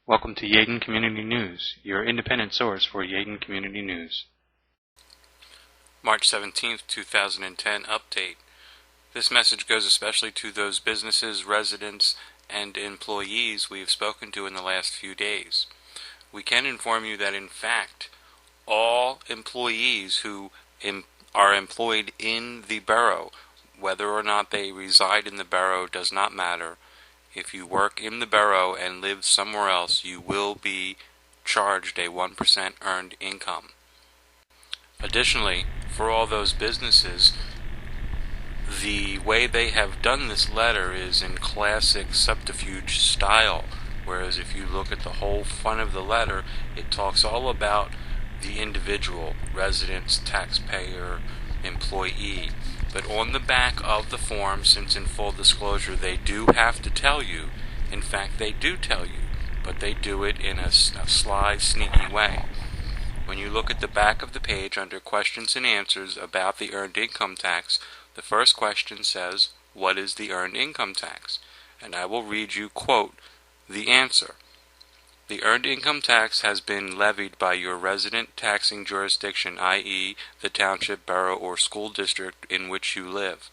Welcome to Yeadon Community News, your independent source for Yeadon Community News. March 17th, 2010 update. This message goes especially to those businesses, residents, and employees we've spoken to in the last few days. We can inform you that, in fact, all employees who are employed in the borough, whether or not they reside in the borough does not matter. If you work in the borough and live somewhere else, you will be charged a 1% earned income. Additionally, for all those businesses, the way they have done this letter is in classic subterfuge style, whereas if you look at the whole front of the letter, it talks all about the individual, residents, taxpayer, employee. But on the back of the form, since in full disclosure they do have to tell you, in fact they do tell you, but they do it in a sly, sneaky way. When you look at the back of the page under questions and answers about the earned income tax, the first question says, "What is the earned income tax?" And I will read you, quote, the answer. The earned income tax has been levied by your resident taxing jurisdiction, i.e., the township, borough, or school district in which you live.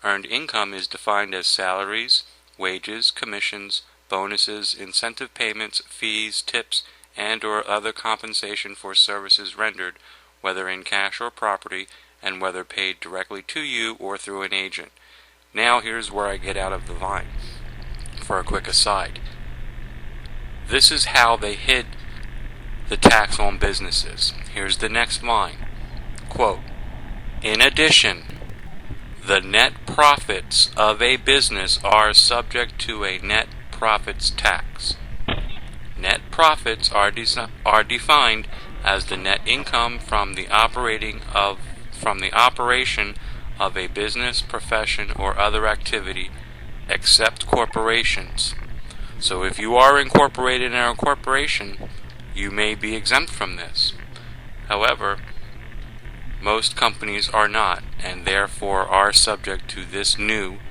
Earned income is defined as salaries, wages, commissions, bonuses, incentive payments, fees, tips, and or other compensation for services rendered, whether in cash or property, and whether paid directly to you or through an agent. Now here's where I get out of the line. For a quick aside, this is how they hid the tax on businesses. Here's the next line. Quote, "In addition, the net profits of a business are subject to a net profits tax. Net profits are defined as the net income from the operation of a business, profession, or other activity, except corporations. So if you are incorporated in a corporation, you may be exempt from this. However, most companies are not, and therefore are subject to this new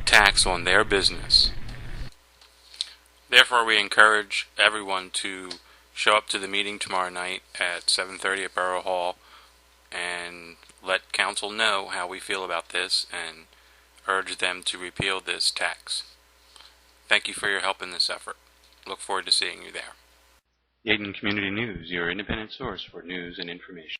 tax on their business. Therefore, we encourage everyone to show up to the meeting tomorrow night at 7:30 at Borough Hall and let council know how we feel about this and urge them to repeal this tax. Thank you for your help in this effort. Look forward to seeing you there." Yeadon Community News, your independent source for news and information.